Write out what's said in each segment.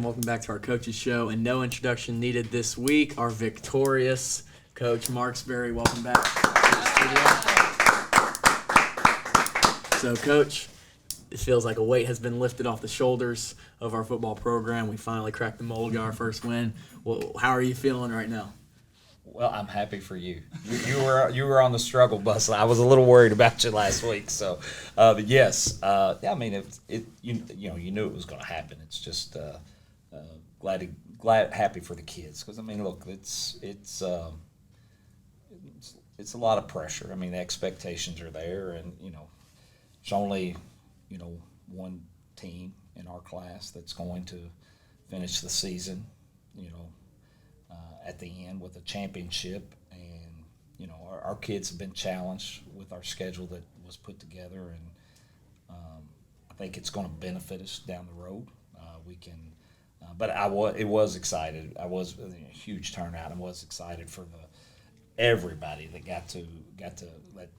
again. Welcome back to our Coaches Show. And no introduction needed this week. Our victorious Coach Marksbury. Welcome back to the studio. So, Coach, it feels like a weight has been lifted off the shoulders of our football program. We finally cracked the mold, got our first win. Well, how are you feeling right now? Well, I'm happy for you. You were on the struggle bus. I was a little worried about you last week. So, but yes, I mean, you knew it was going to happen. It's just happy for the kids because I mean, look, it's a lot of pressure. I mean, the expectations are there, and there's only one team in our class that's going to finish the season. At the end with a championship, and our kids have been challenged with our schedule that was put together, and I think it's going to benefit us down the road. But it was excited. I was a huge turnout. I was excited for everybody that got to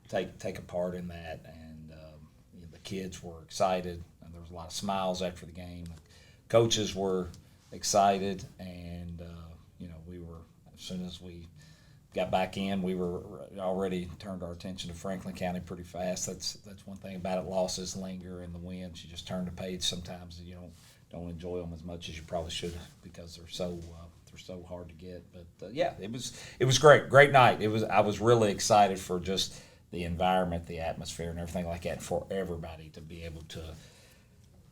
take a part in that, and the kids were excited. And there was a lot of smiles after the game. Coaches were excited, and we were, as soon as we got back in, we were already turned our attention to Franklin County pretty fast. That's one thing about it. Losses linger, and the wins, you just turn the page sometimes, and you don't enjoy them as much as you probably should because they're so hard to get. But yeah, it was great night. I was really excited for just the environment, the atmosphere, and everything like that, for everybody to be able to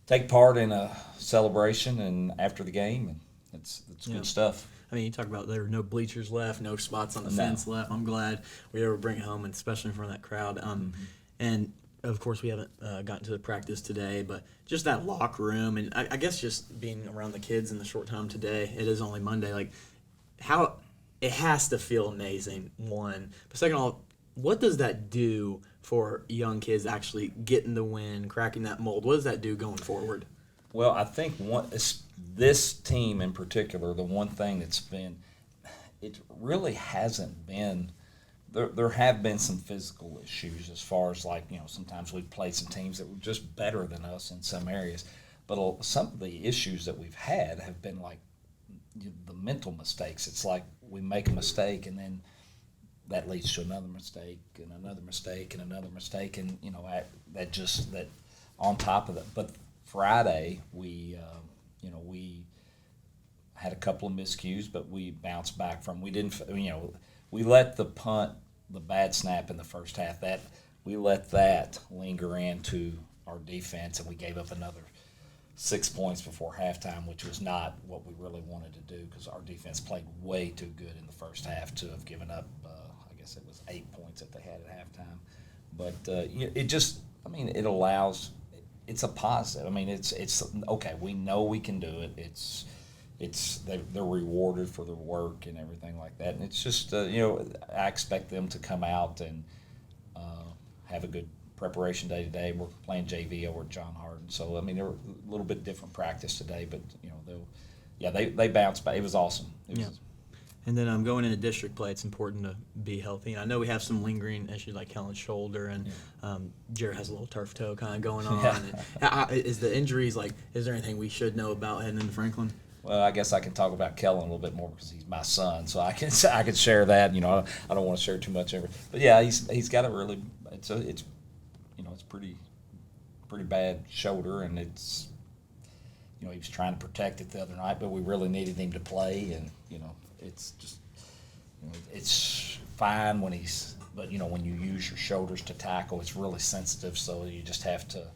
take part in a celebration and after the game, and it's good stuff. I mean, you talk about there were no bleachers left, no spots on the fence left. I'm glad we were able to bring it home, and especially in front of that crowd. And, of course, we haven't gotten to the practice today, but just that locker room, and I guess just being around the kids in the short time today, it is only Monday, like how it has to feel amazing, one. But second of all, what does that do for young kids actually getting the win, cracking that mold? What does that do going forward? Well, I think this team in particular, the one thing that's been, it really hasn't been, there have been some physical issues as far as sometimes we've played some teams that were just better than us in some areas. But some of the issues that we've had have been like the mental mistakes. It's like we make a mistake and then that leads to another mistake and another mistake and another mistake. And, that on top of that. But Friday, we had a couple of miscues, but we bounced back from. We didn't, we let the bad snap in the first half. We let that linger into our defense, and we gave up another 6 points before halftime, which was not what we really wanted to do because our defense played way too good in the first half to have given up. I guess it was 8 points that they had at halftime, but it allows. It's a positive. I mean, it's okay. We know we can do it. They're rewarded for their work and everything like that. And it's just I expect them to come out and have a good preparation day today. We're playing JV over at John Harden, so I mean they're a little bit different practice today, but they bounced back. It was awesome. And then going into district play, it's important to be healthy. And I know we have some lingering issues like Kellen's shoulder, and Jared has a little turf toe kind of going on. Yeah. Is the injuries, is there anything we should know about heading into Franklin? Well, I guess I can talk about Kellen a little bit more because he's my son, so I can share that. I don't want to share too much of it. But yeah, he's got a really it's pretty bad shoulder, and it's he was trying to protect it the other night, but we really needed him to play, and it's just it's fine when when you use your shoulders to tackle, it's really sensitive, so you just have to.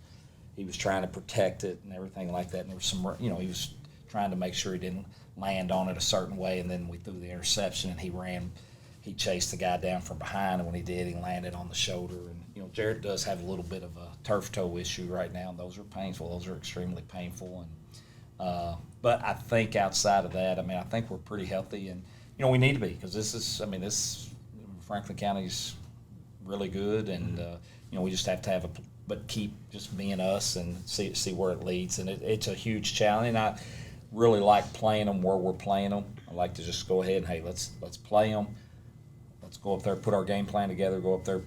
He was trying to protect it and everything like that, and there was some he was trying to make sure he didn't land on it a certain way, and then we threw the interception, and he chased the guy down from behind, and when he did, he landed on the shoulder. And Jared does have a little bit of a turf toe issue right now, and those are painful. Those are extremely painful, and but I think outside of that, I think we're pretty healthy, and we need to be because this Franklin County's really good, and we just have to but keep just being us and see where it leads, and it's a huge challenge. And I really like playing them where we're playing them. I like to just go ahead and hey, let's play them. Let's go up there, put our game plan together, go up there,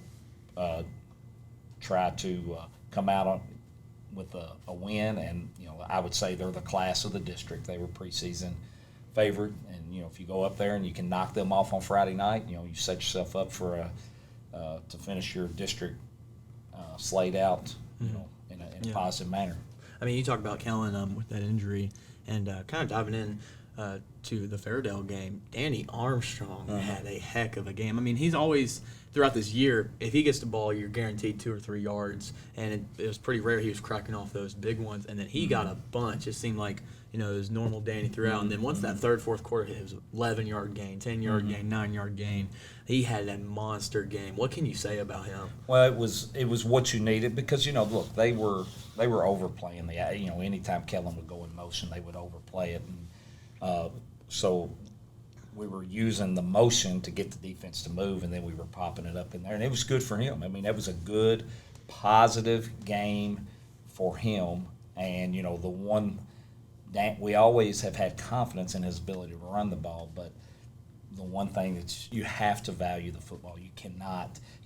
try to come out on with a win, and I would say they're the class of the district. They were preseason favorite, and if you go up there and you can knock them off on Friday night, you set yourself up for to finish your district slate out, in a positive manner. I mean, you talk about Kellen with that injury, and kind of diving in to the Fairdale game. Danny Armstrong had a heck of a game. I mean, he's always throughout this year, if he gets the ball, you're guaranteed 2 or 3 yards, and it was pretty rare he was cracking off those big ones. And then he got a bunch. It seemed like it was normal Danny throughout. And then once that third, fourth quarter hit, it was 11-yard gain, 10-yard gain, 9-yard gain. He had a monster game. What can you say about him? Well, it was what you needed because look, they were overplaying the anytime Kellen would go in motion, they would overplay it, and so we were using the motion to get the defense to move, and then we were popping it up in there, and it was good for him. I mean, that was a good, positive game for him, and the one that we always have had confidence in his ability to run the ball, but the one thing that you have to value the football. You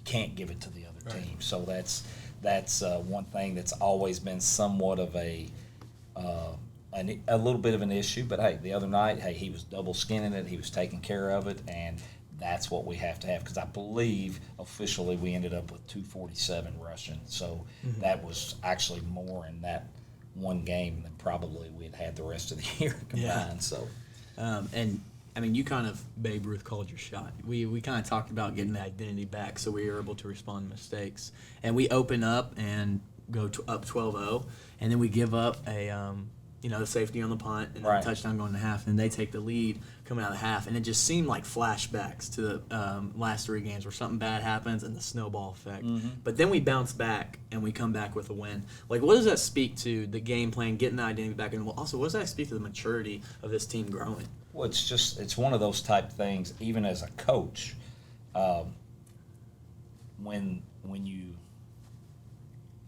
can't give it to the other team. So that's one thing that's always been somewhat of a little bit of an issue. But hey, the other night, he was double skinning it. He was taking care of it, and that's what we have to have because I believe officially we ended up with 247 rushing. So that was actually more in that one game than probably we had the rest of the year combined. Yeah. So, and I mean, you kind of, Babe Ruth, called your shot. We kind of talked about getting the identity back so we were able to respond to mistakes. And we open up and go up 12-0, and then we give up the safety on the punt and then a touchdown going to half, and they take the lead coming out of half. And it just seemed like flashbacks to the last 3 games where something bad happens and the snowball effect. But then we bounce back and we come back with a win. Like, what does that speak to the game plan, getting the identity back? And also, what does that speak to the maturity of this team growing? Well, it's one of those type things, even as a coach, when you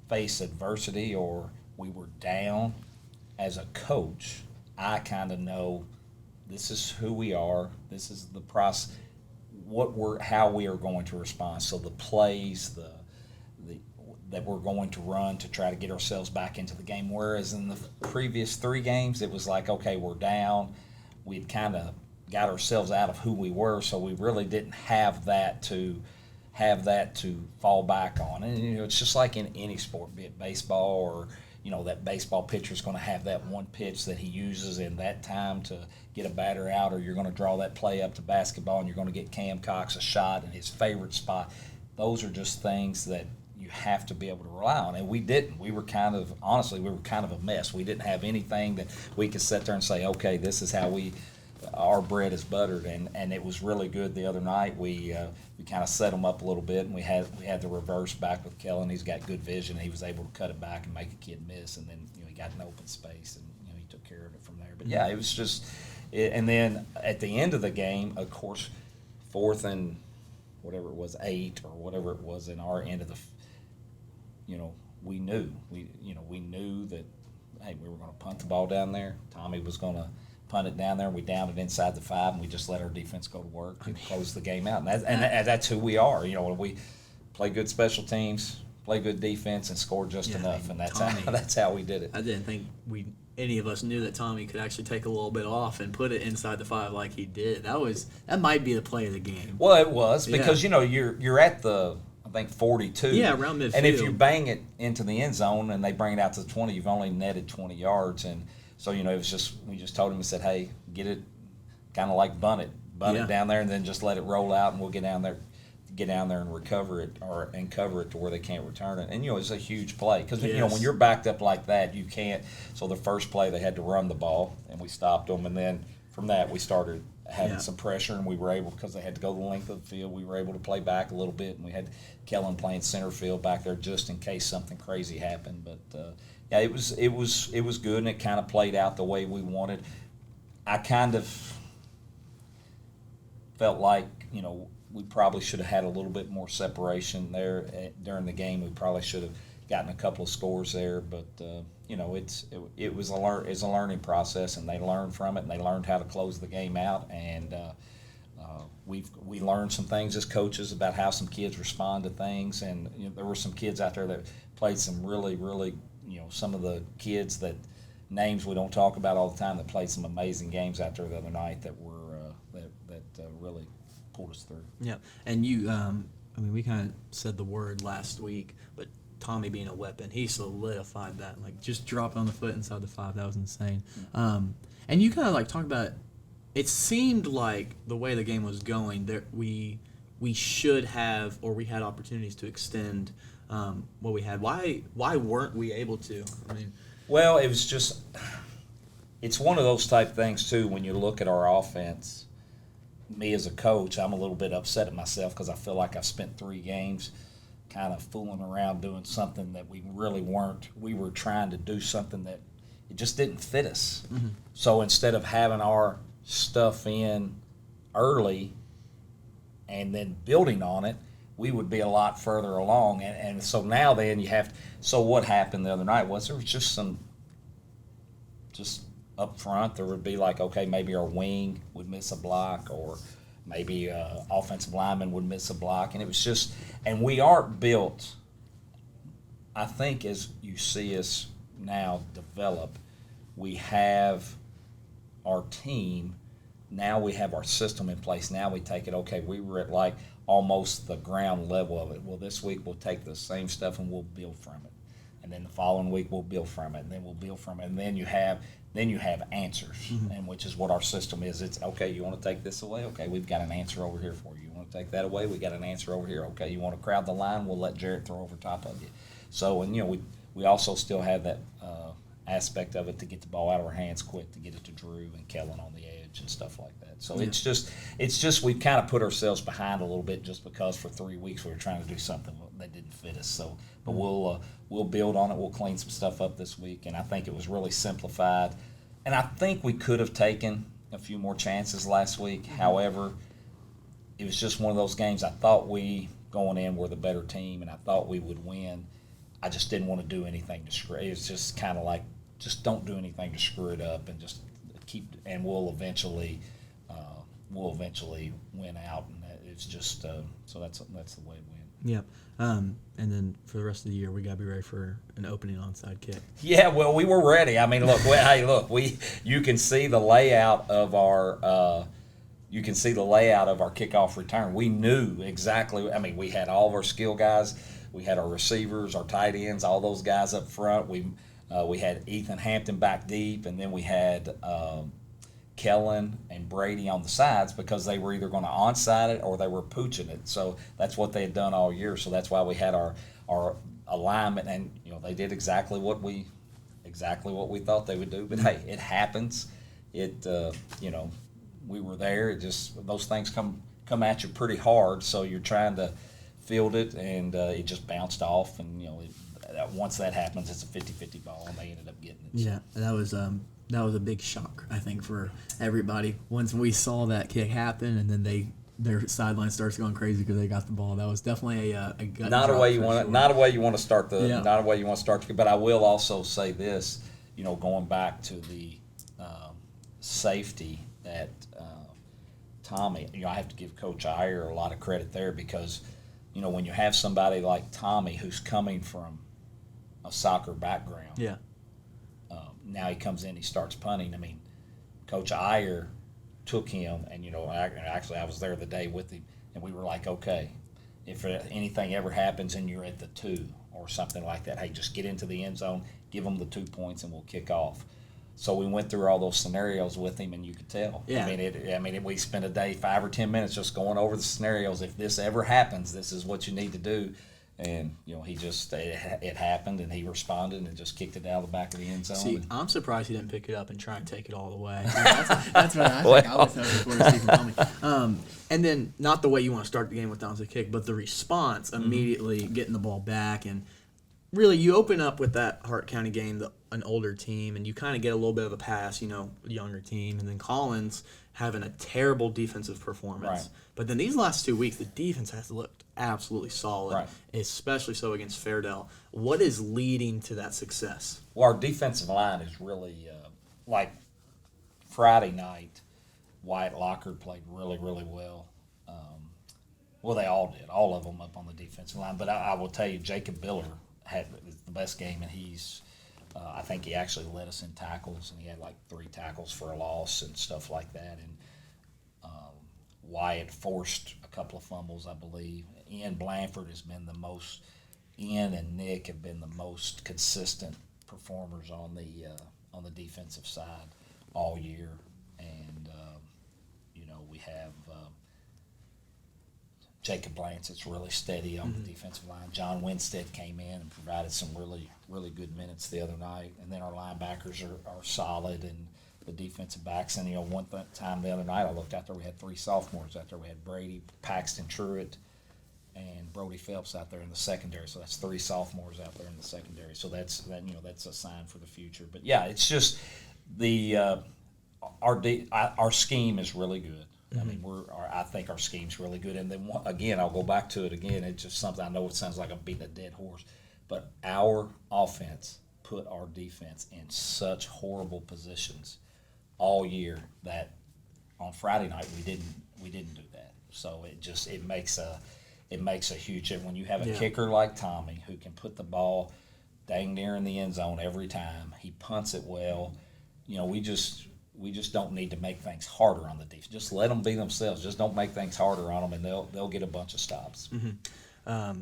face adversity or we were down, as a coach, I kind of know this is who we are, this is the process, how we are going to respond. So the plays, that we're going to run to try to get ourselves back into the game. Whereas in the previous 3 games, it was like, okay, we're down. We'd kind of got ourselves out of who we were, so we really didn't have that to fall back on. And it's just like in any sport, be it baseball or that baseball pitcher is going to have that one pitch that he uses in that time to get a batter out, or you're going to draw that play up to basketball and you're going to get Cam Cox a shot in his favorite spot. Those are just things that you have to be able to rely on, and we didn't. We were kind of a mess. We didn't have anything that we could sit there and say, okay, this is how our bread is buttered, and it was really good the other night. We kind of set them up a little bit, and we had the reverse back with Kellen. He's got good vision. He was able to cut it back and make a kid miss, and then he got an open space, and he took care of it from there. But yeah, it was just, and then at the end of the game, of course, 4th and whatever it was, 8 or whatever it was in our end of the, we knew that, hey, we were going to punt the ball down there. Tommy was going to punt it down there, and we downed it inside the 5, and we just let our defense go to work and close the game out. And that's who we are. We play good special teams, play good defense, and score just enough. And that's how we did it. I didn't think any of us knew that Tommy could actually take a little bit off and put it inside the 5 like he did. That might be the play of the game. Well, it was because you're at the, I think, 42. Yeah, around midfield. And if you bang it into the end zone and they bring it out to the 20, you've only netted 20 yards. And so, it was just, we just told him, we said, hey, get it, kind of like bunt it down there, and then just let it roll out, and we'll get down there and recover it and cover it to where they can't return it. And, it's a huge play because, when you're backed up like that, you can't. So the first play, they had to run the ball, and we stopped them. And then from that, we started having some pressure, and we were able, because they had to go the length of the field, we were able to play back a little bit, and we had Kellen playing center field back there just in case something crazy happened. But, yeah, it was good, and it kind of played out the way we wanted. I kind of felt like, we probably should have had a little bit more separation there during the game. We probably should have gotten a couple of scores there, but it was a learning process, and they learned from it, and they learned how to close the game out, and we learned some things as coaches about how some kids respond to things, and there were some kids out there that played some really, really some of the kids that names we don't talk about all the time that played some amazing games out there the other night that were that really pulled us through. Yeah, and you, we kind of said the word last week, but Tommy being a weapon, he solidified that. Like, just dropping on the foot inside the 5, that was insane. And you kind of like talked about it seemed like the way the game was going, that we should have, or we had opportunities to extend what we had. Why weren't we able to? Well, it was just, it's one of those type things too. When you look at our offense, me as a coach, I'm a little bit upset at myself because I feel like I've spent 3 games kind of fooling around doing something that we really weren't. We were trying to do something that it just didn't fit us. Mm-hmm. So instead of having our stuff in early and then building on it, we would be a lot further along. And so now then you have to, so what happened the other night was there was just up front there would be like, okay, maybe our wing would miss a block, or maybe offensive lineman would miss a block. And it was just, and we aren't built, I think as you see us now develop, we have our team, now we have our system in place. Now we take it, okay, we were at like almost the ground level of it. Well, this week we'll take the same stuff and we'll build from it. And then the following week we'll build from it, and then we'll build from it. And then you have answers, and which is what our system is. It's, okay, you want to take this away? Okay, we've got an answer over here for you. You want to take that away? We got an answer over here. Okay, you want to crowd the line? We'll let Jarrett throw over top of you. So, and we also still have that aspect of it to get the ball out of our hands quick, to get it to Drew and Kellen on the edge and stuff like that. So it's just we've kind of put ourselves behind a little bit just because for 3 weeks we were trying to do something that didn't fit us. So, but we'll build on it. We'll clean some stuff up this week, and I think it was really simplified. And I think we could have taken a few more chances last week. However, it was just one of those games I thought we, going in, were the better team, and I thought we would win. I just didn't want to do anything to screw it. It was just kind of like, just don't do anything to screw it up, and just keep, and we'll eventually win out. And it's just so that's the way it went. Yep. And then for the rest of the year, we got to be ready for an opening onside kick. Yeah, well, we were ready. I mean, look, you can see the layout of our kickoff return. We knew exactly. I mean, we had all of our skill guys. We had our receivers, our tight ends, all those guys up front. We had Ethan Hampton back deep, and then we had Kellen and Brady on the sides because they were either going to onside it or they were pooching it. So that's what they had done all year. So that's why we had our alignment, and they did exactly what we thought they would do. But hey, it happens. We were there. It just, those things come at you pretty hard. So you're trying to field it, and it just bounced off, and once that happens, it's a 50-50 ball, and they ended up getting it. Yeah, that was a big shock, I think, for everybody. Once we saw that kick happen, and then their sideline starts going crazy because they got the ball. That was definitely a gut not a way you want sure. Not a way you want to start not a way you want to start. But I will also say this, going back to the safety that Tommy. I have to give Coach Iyer a lot of credit there because, when you have somebody like Tommy who's coming from a soccer background. Yeah. Now he comes in, he starts punting. I mean, Coach Iyer took him, and actually I was there the day with him, and we were like, okay, if anything ever happens and you're at the 2 or something like that, hey, just get into the end zone, give them the 2 points, and we'll kick off. So we went through all those scenarios with him, and you could tell. Yeah. We spent a day, 5 or 10 minutes, just going over the scenarios. If this ever happens, this is what you need to do. And, he just, it happened, and he responded and just kicked it out of the back of the end zone. See, I'm surprised he didn't pick it up and try and take it all the way. That's what I think. I was nervous for Stephen Tommy. And then, not the way you want to start the game with onside kick, but the response immediately getting the ball back. And really, you open up with that Hart County game, an older team, and you kind of get a little bit of a pass, younger team. And then Collins having a terrible defensive performance. Right. But then these last 2 weeks, the defense has looked absolutely solid, right, especially so against Fairdale. What is leading to that success? Well, our defensive line is really, like Friday night, Wyatt Lockard played really, really well. Well, they all did, all of them up on the defensive line. But I will tell you, Jacob Biller had the best game, and he's I think he actually led us in tackles, and he had like 3 tackles for a loss and stuff like that. And Wyatt forced a couple of fumbles, I believe. Ian Blanford has been the most. Ian and Nick have been the most consistent performers on the defensive side all year. And we have Jacob Lance that's really steady on the defensive line. John Winstead came in and provided some really, really good minutes the other night. And then our linebackers are solid, and the defensive backs. And, one time the other night I looked out there, we had 3 sophomores out there. We had Brady, Paxton Truitt, and Brody Phelps out there in the secondary. So that's 3 sophomores out there in the secondary. So that's a sign for the future. But, yeah, it's just our scheme is really good. I mean, I think our scheme's really good. And then, again, I'll go back to it again. It's just something, I know it sounds like I'm beating a dead horse, but our offense put our defense in such horrible positions all year that on Friday night we didn't do that. So it makes a huge difference when you have a kicker like Tommy who can put the ball dang near in the end zone every time. He punts it well. We just don't need to make things harder on the defense. Just let them be themselves. Just don't make things harder on them, and they'll get a bunch of stops. I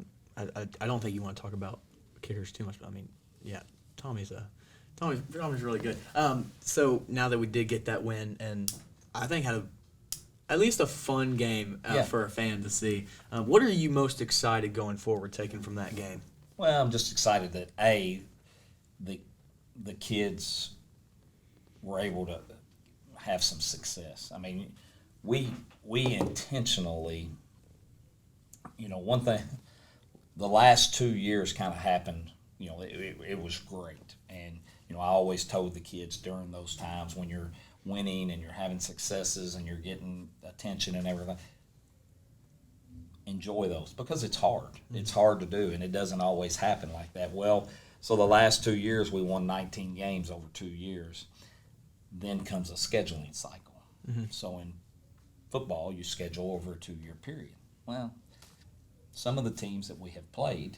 don't think you want to talk about kickers too much, but I mean, yeah, Tommy's really good. So now that we did get that win, and I think had at least a fun game for a fan to see. What are you most excited going forward, taking from that game? Well, I'm just excited that the kids were able to have some success. I mean, we intentionally, one thing, the last 2 years kind of happened, it was great. And, I always told the kids during those times when you're winning and you're having successes and you're getting attention and everything, enjoy those because it's hard. It's hard to do, and it doesn't always happen like that. Well, so the last 2 years we won 19 games over 2 years. Then comes a scheduling cycle. So in football, you schedule over a 2-year period. Well, some of the teams that we have played,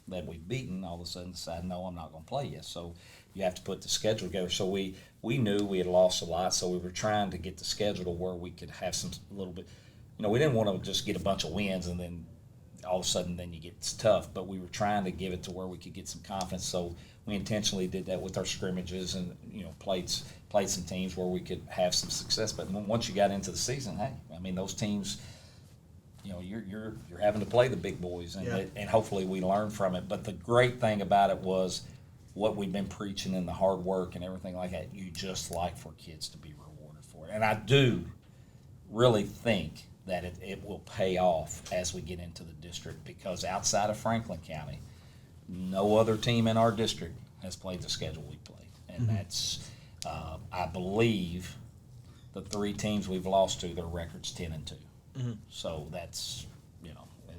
that we've beaten, all of a sudden decide, no, I'm not going to play you. So you have to put the schedule together. So we knew we had lost a lot, so we were trying to get the schedule to where we could have a little bit. We didn't want to just get a bunch of wins and then all of a sudden then it's tough. But we were trying to give it to where we could get some confidence. So we intentionally did that with our scrimmages and played some teams where we could have some success. But once you got into the season, hey, I mean those teams, you're having to play the big boys, and hopefully we learn from it. But the great thing about it was what we've been preaching and the hard work and everything like that. You just like for kids to be rewarded for it, and I do really think that it will pay off as we get into the district, because outside of Franklin County, no other team in our district has played the schedule we played. And that's, I believe, the 3 teams we've lost to, their record's 10-2. So that's,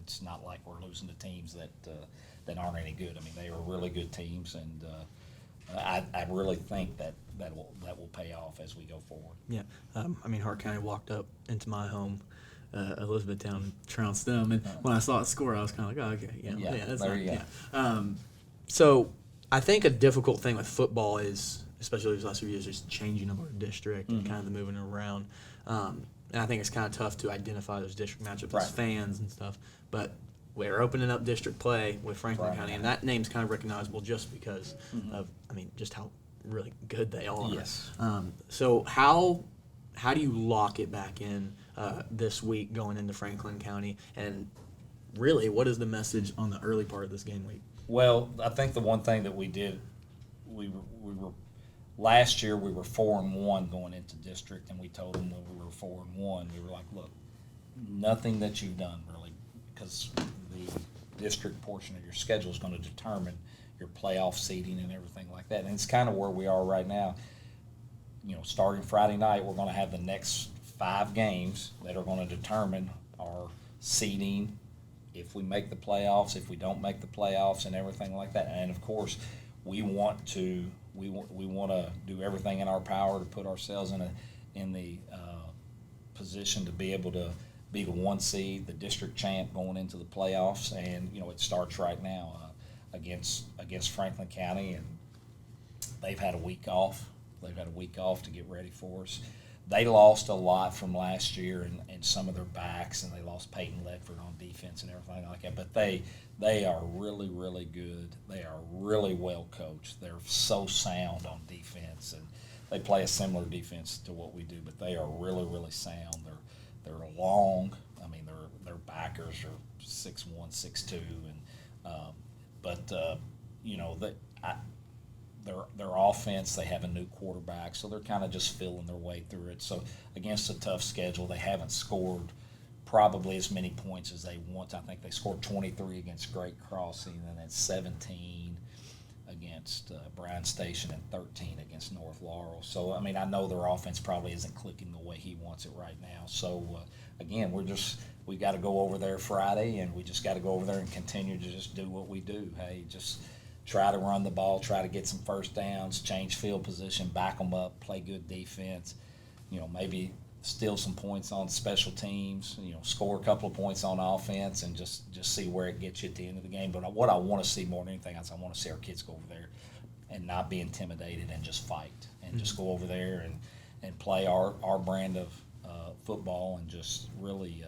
it's not like we're losing to teams that aren't any good. I mean, they were really good teams, and I really think that will pay off as we go forward. Yeah. Hart County walked up into my home, Elizabethtown, trounced them, and when I saw it score, I was kind of like, oh, okay, that's there you go. So I think a difficult thing with football is, especially these last few years, is changing of our district and kind of the moving around. And I think it's kind of tough to identify those district matchups as fans and stuff. But we're opening up district play with Franklin County, and that name's kind of recognizable just because of, just how really good they are. Yes. So how do you lock it back in this week going into Franklin County? And really, what is the message on the early part of this game week? Well, I think the one thing that we did, we were last year we were 4-1 going into district, and we told them when we were 4-1, we were like, look, nothing that you've done really, because the district portion of your schedule is going to determine your playoff seeding and everything like that. And it's kind of where we are right now. Starting Friday night, we're going to have the next 5 games that are going to determine our seeding, if we make the playoffs, if we don't make the playoffs, and everything like that. And of course, we want to do everything in our power to put ourselves in the position to be able to be the 1 seed, the district champ going into the playoffs. And it starts right now against Franklin County, and they've had a week off. They've had a week off to get ready for us. They lost a lot from last year and some of their backs, and they lost Peyton Ledford on defense and everything like that. But they are really, really good. They are really well coached. They're so sound on defense, and they play a similar defense to what we do. But they are really, really sound. They're long. I mean, their backers are 6'1", 6'2", and you know that. Their offense, they have a new quarterback, so they're kind of just feeling their way through it. So against a tough schedule, they haven't scored probably as many points as they want. I think they scored 23 against Great Crossing, and then 17 against Bryan Station and 13 against North Laurel. So, I mean, I know their offense probably isn't clicking the way he wants it right now. So, again, we got to go over there Friday, and we just got to go over there and continue to just do what we do. Hey, just try to run the ball, try to get some first downs, change field position, back them up, play good defense, you know, maybe steal some points on special teams, you know, score a couple of points on offense, and just see where it gets you at the end of the game. But what I want to see more than anything else, I want to see our kids go over there and not be intimidated and just fight and just go over there and play our brand of football and just really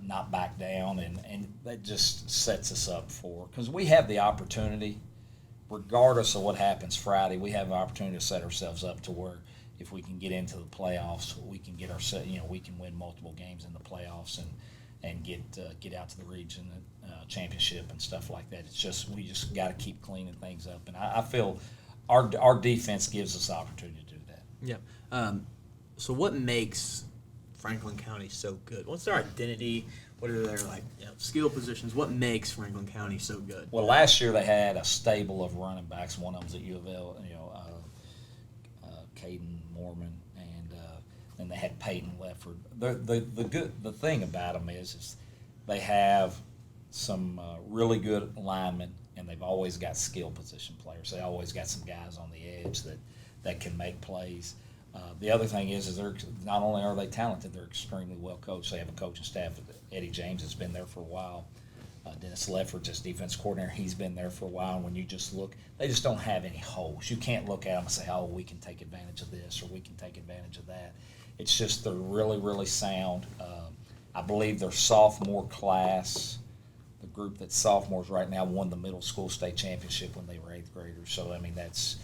not back down. And that just sets us up for – because we have the opportunity – regardless of what happens Friday, we have an opportunity to set ourselves up to where if we can get into the playoffs, we can get we can win multiple games in the playoffs and get out to the region championship and stuff like that. It's just we just got to keep cleaning things up, and I feel our defense gives us the opportunity to do that. Yeah. So what makes Franklin County so good? What's their identity? What are their skill positions? What makes Franklin County so good? Well, last year they had a stable of running backs. One of them's at U of L, Caden Mormon, and then they had Peyton Ledford. The thing about them is they have some really good linemen, and they've always got skill position players. They always got some guys on the edge that can make plays. The other thing is they're not only are they talented, they're extremely well coached. They have a coaching staff. Eddie James has been there for a while. Dennis Lefford's his defense coordinator. He's been there for a while. And when you just look, they just don't have any holes. You can't look at them and say, oh, we can take advantage of this or we can take advantage of that. It's just they're really, really sound. I believe their sophomore class, the group that's sophomores right now, won the middle school state championship when they were 8th graders. So, I mean, that's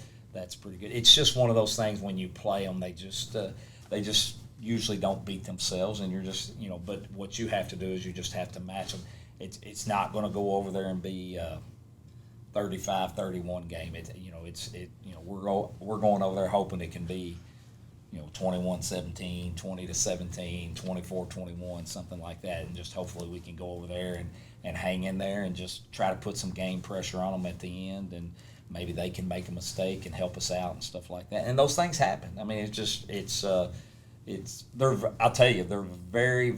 pretty good. It's just one of those things when you play them, they just usually don't beat themselves, and you're just, but what you have to do is you just have to match them. It's not going to go over there and be 35-31 game. We're going over there hoping it can be 21-17, 20-17, 24-21, something like that, and just hopefully we can go over there and hang in there and just try to put some game pressure on them at the end, and maybe they can make a mistake and help us out and stuff like that. And those things happen. I mean, I'll tell you, they're very,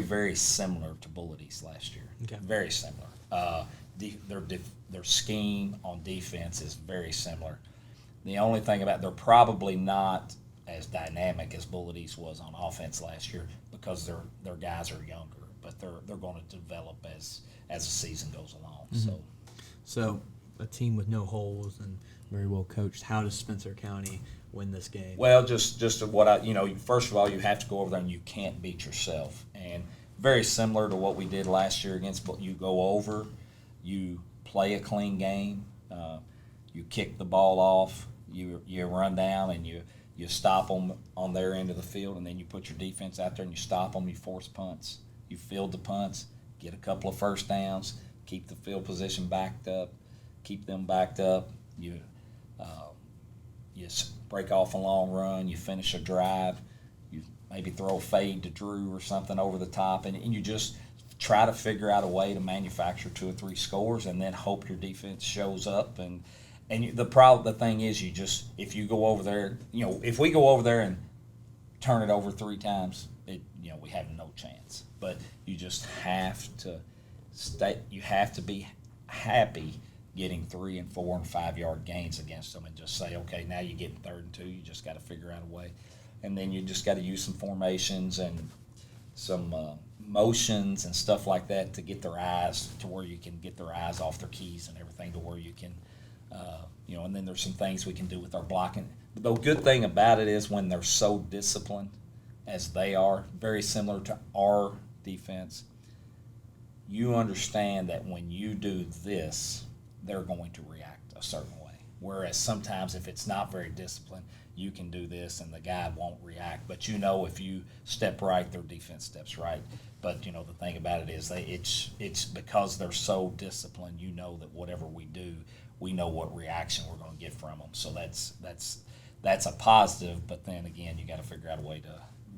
very similar to Bullet East last year. Okay. Very similar. Their scheme on defense is very similar. The only thing about they're probably not as dynamic as Bullet East was on offense last year because their guys are younger, but they're going to develop as the season goes along. Mm-hmm. So a team with no holes and very well coached. How does Spencer County win this game? Well, just what first of all, you have to go over there and you can't beat yourself. And very similar to what we did last year against, you go over, you play a clean game, you kick the ball off, you run down and you stop them on their end of the field, and then you put your defense out there and you stop them, you force punts, you field the punts, get a couple of first downs, keep the field position backed up, keep them backed up, you break off a long run, you finish a drive, you maybe throw a fade to Drew or something over the top, and you just try to figure out a way to manufacture 2 or 3 scores and then hope your defense shows up. And the thing is, if you go over there, if we go over there and turn it over 3 times, we have no chance. But you just have to you have to be happy getting 3 and 4 and 5 yard gains against them and just say, okay, now you get 3rd and 2, you just got to figure out a way. And then you just got to use some formations and some motions and stuff like that to get their eyes to where you can get their eyes off their keys and everything to where you can And then there's some things we can do with our blocking. The good thing about it is when they're so disciplined as they are, very similar to our defense, you understand that when you do this, they're going to react a certain way. Whereas sometimes if it's not very disciplined, you can do this and the guy won't react. But if you step right, their defense steps right. But the thing about it is it's because they're so disciplined. That whatever we do, we know what reaction we're going to get from them. So that's a positive. But then again, you got to figure out a way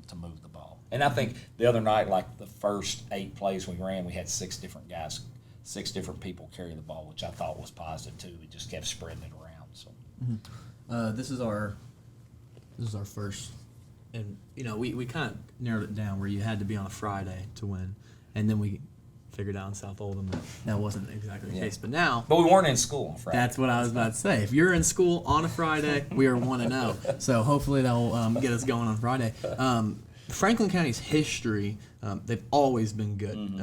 to move the ball. And I think the other night, like the first 8 plays we ran, we had 6 different guys, 6 different people carry the ball, which I thought was positive too. We just kept spreading it around. So this is our first, and we kind of narrowed it down where you had to be on a Friday to win, and then we figured out in South Oldham that wasn't exactly the case. But we weren't in school on Friday. That's what I was about to say. If you're in school on a Friday, we are 1-0. So hopefully that will get us going on Friday. Franklin County's history, they've always been good,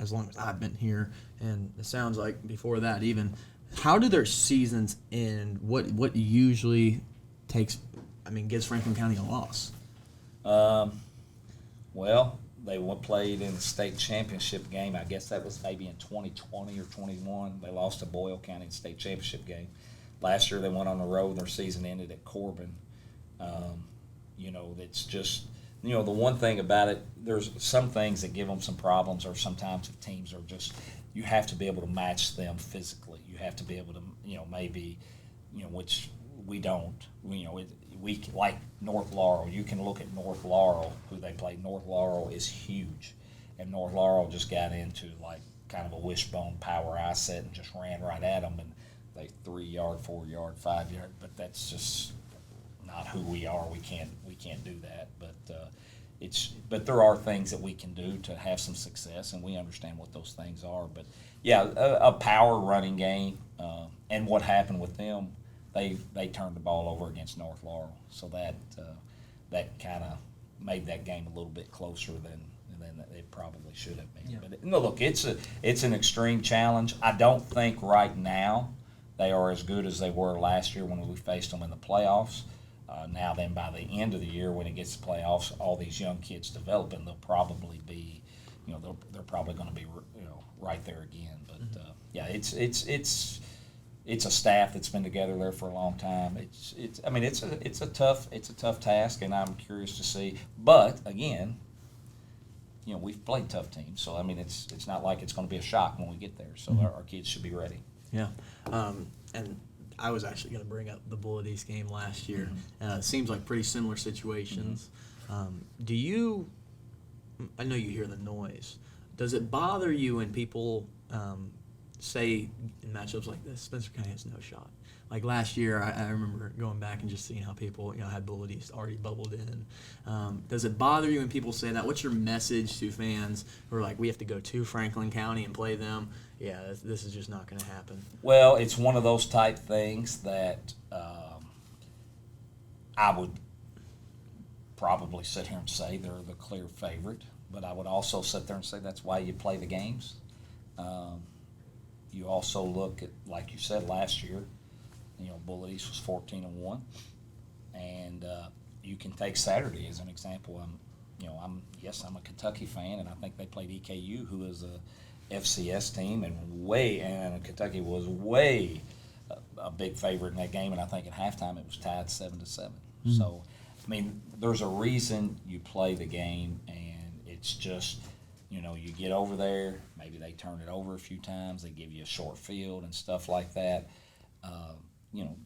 as long as I've been here, and it sounds like before that even. How do their seasons end? What usually gives Franklin County a loss? Well, they played in the state championship game. I guess that was maybe in 2020 or 21. They lost to Boyle County in the state championship game. Last year they went on the road. Their season ended at Corbin. It's just the one thing about it. There's some things that give them some problems, or sometimes the teams are just. You have to be able to match them physically. You have to be able to, which we don't. We like North Laurel. You can look at North Laurel, who they played. North Laurel is huge, and North Laurel just got into like kind of a wishbone power eye set and just ran right at them, and they 3-yard, 4-yard, 5-yard. But that's just not who we are. We can't do that. But there are things that we can do to have some success, and we understand what those things are. But yeah, a power running game, and what happened with them, they turned the ball over against North Laurel, so that kind of made that game a little bit closer than it probably should have been. Yeah. But look, it's an extreme challenge. I don't think right now they are as good as they were last year when we faced them in the playoffs. Now then, by the end of the year, when it gets to playoffs, all these young kids develop, and they'll probably be, they're probably going to be, right there again. But it's a staff that's been together there for a long time. It's a tough task, and I'm curious to see. But again, we've played tough teams, so it's not like it's going to be a shock when we get there. So our kids should be ready. Yeah, and. I was actually going to bring up the Bullet East game last year. It seems like pretty similar situations. I know you hear the noise. Does it bother you when people say in matchups like this, Spencer County has no shot? Like last year, I remember going back and just seeing how people had Bullet East already bubbled in. Does it bother you when people say that? What's your message to fans who are like, we have to go to Franklin County and play them? Yeah, this is just not going to happen. Well, it's one of those type things that I would probably sit here and say they're the clear favorite, but I would also sit there and say that's why you play the games. You also look at, like you said, last year, Bullet East was 14-1, and you can take Saturday as an example. I'm a Kentucky fan, and I think they played EKU, who is a FCS team, and Kentucky was way a big favorite in that game, and I think at halftime it was tied 7-7. Mm-hmm. So, there's a reason you play the game, and it's just, you get over there, maybe they turn it over a few times, they give you a short field and stuff like that,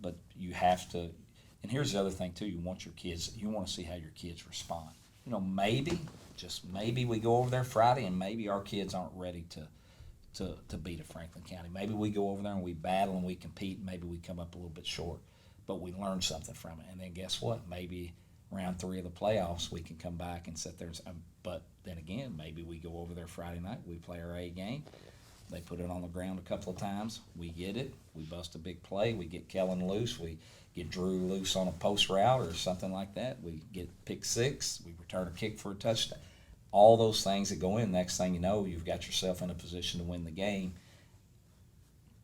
but you have to, and here's the other thing too, you want to see how your kids respond. Just maybe we go over there Friday and maybe our kids aren't ready to beat a Franklin County. Maybe we go over there and we battle and we compete, maybe we come up a little bit short, but we learn something from it. And then guess what? Maybe round 3 of the playoffs we can come back and sit there but then again, maybe we go over there Friday night, we play our A game, they put it on the ground a couple of times, we get it, we bust a big play, we get Kellen loose, we get Drew loose on a post route or something like that, we get pick 6, we return a kick for a touchdown. All those things that go in, next thing you know, you've got yourself in a position to win the game.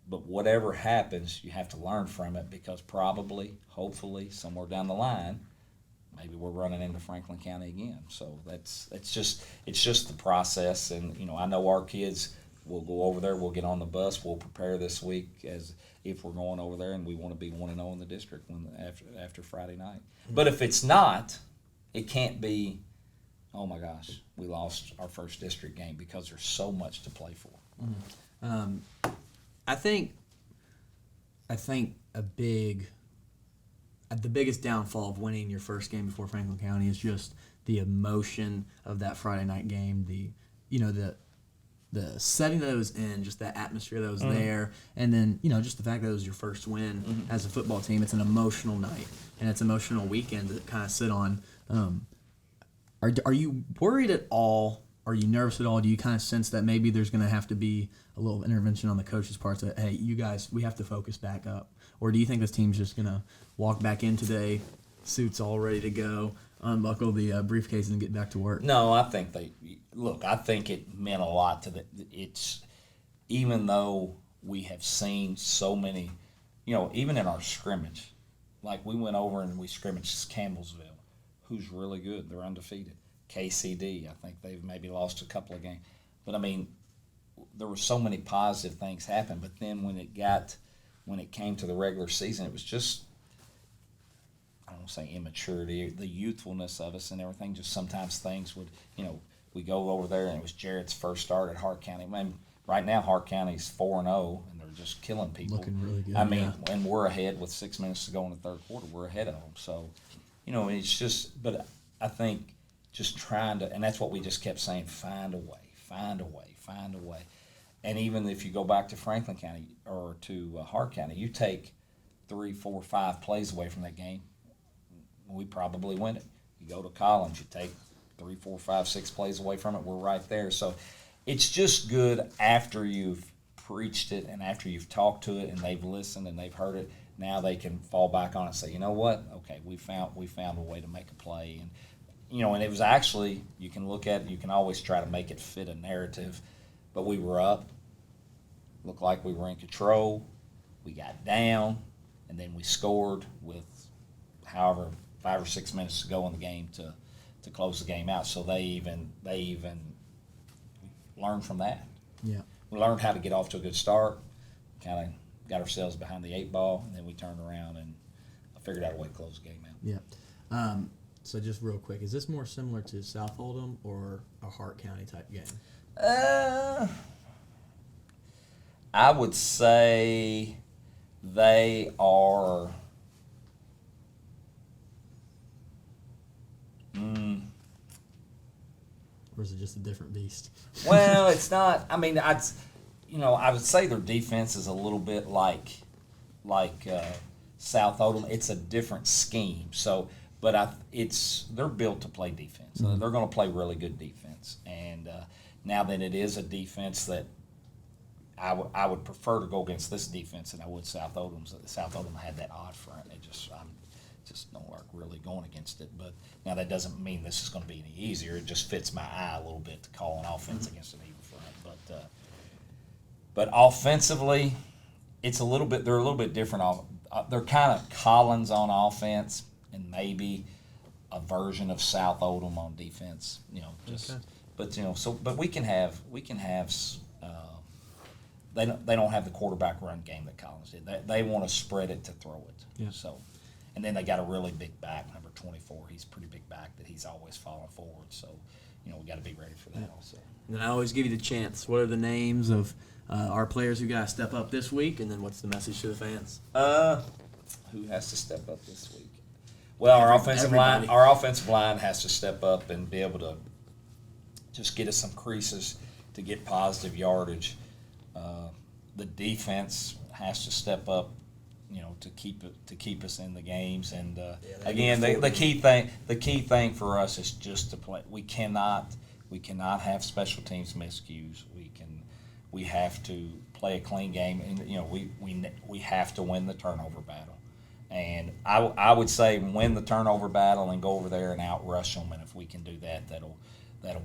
But whatever happens, you have to learn from it, because probably, hopefully, somewhere down the line, maybe we're running into Franklin County again. So it's just the process. And I know our kids will go over there. We'll get on the bus. We'll prepare this week as if we're going over there, and we want to be 1-0 in the district after Friday night. But if it's not, it can't be, oh my gosh, we lost our first district game, because there's so much to play for. I think the biggest downfall of winning your first game before Franklin County is just the emotion of that Friday night game. The setting that it was in, just that atmosphere that was there, and then just the fact that it was your first win as a football team. It's an emotional night, and it's an emotional weekend to kind of sit on. Are you worried at all? Are you nervous at all? Do you kind of sense that maybe there's going to have to be a little intervention on the coaches' part that, hey, you guys, we have to focus back up? Or do you think this team's just going to walk back in today, suits all ready to go, unbuckle the briefcase and get back to work? No, I think I think it meant a lot to even though we have seen so many, even in our scrimmage, like we went over and we scrimmaged Campbellsville, who's really good. They're undefeated. KCD, I think they've maybe lost a couple of games. But, I mean, there were so many positive things happen. But then when it came to the regular season, it was just, I don't want to say immaturity, the youthfulness of us and everything. Just sometimes things would, we go over there, and it was Jarrett's first start at Hart County. I mean, right now Hart County's 4-0, and they're just killing people. Looking really good. I mean, and we're ahead with 6 minutes to go in the third quarter. We're ahead of them. So, it's just, but I think just trying to, and that's what we just kept saying, find a way. And even if you go back to Franklin County or to Hart County, you take 3, 4, 5 plays away from that game, we probably win it. You go to Collins, you take 3, 4, 5, 6 plays away from it, we're right there. So it's just good after you've preached it and after you've talked to it and they've listened and they've heard it. Now they can fall back on it and say, you know what? Okay, we found a way to make a play. And and it was actually, you can look at it, you can always try to make it fit a narrative, but we were up, looked like we were in control, we got down, and then we scored with however 5 or 6 minutes to go in the game to close the game out. So they even learned from that. Yeah. We learned how to get off to a good start, kind of got ourselves behind the 8 ball, and then we turned around and figured out a way to close the game out. Yeah. So just real quick, is this more similar to South Oldham or a Hart County type game? I would say they are. Or is it just a different beast? Well, it's not. I mean, I would say their defense is a little bit like South Oldham. It's a different scheme. So. But they're built to play defense. Mm-hmm. They're going to play really good defense. And now that it is a defense that I would prefer to go against this defense than I would South Oldham's. South Oldham had that odd front. I just don't like really going against it. But now that doesn't mean this is going to be any easier. It just fits my eye a little bit to call an offense against an even front. But offensively, they're a little bit different. They're kind of Collins on offense, and maybe a version of South Oldham on defense, okay. But we can have. They don't have the quarterback run game that Collins did. They want to spread it to throw it. Yeah. So, and then they got a really big back, number 24. He's a pretty big back that he's always falling forward. So, we got to be ready for that also. And I always give you the chance. What are the names of our players who got to step up this week, and then what's the message to the fans? Who has to step up this week? Well, our offensive line has to step up and be able to just get us some creases to get positive yardage. The defense has to step up, to keep us in the games. And again, the key thing for us is just to play. We cannot have special teams miscues. We have to play a clean game, and we have to win the turnover battle. And I would say win the turnover battle and go over there and outrush them. And if we can do that, that'll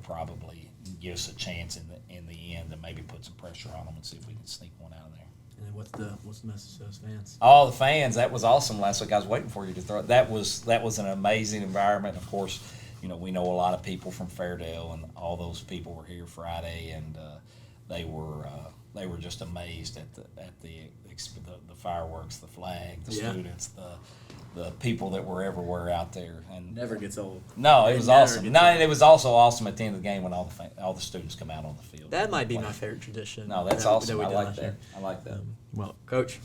probably give us a chance in the end to maybe put some pressure on them and see if we can sneak one out of there. And then what's the message to those fans? All the fans, that was awesome last week. I was waiting for you to throw it. That was an amazing environment. Of course, we know a lot of people from Fairdale, and all those people were here Friday, and they were just amazed at the fireworks, the flag, the students, the people that were everywhere out there, and Never gets old. no, it was never awesome. gets No, old. it was also awesome at the end of the game when all the students come out on the field. That might be my favorite tradition. No, that's that awesome. we I did like last that. year. I like that. Well, Coach,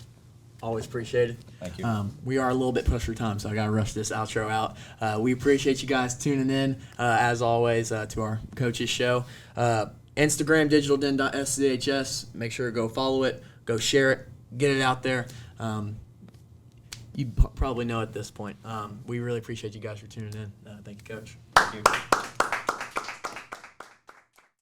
always appreciated. Thank you. We are a little bit pushed for time, so I got to rush this outro out. We appreciate you guys tuning in, as always, to our Coaches Show. Instagram, digitalden.schs. Make sure to go follow it, go share it, get it out there. You probably know at this point. We really appreciate you guys for tuning in. Thank you, Coach. Thank you.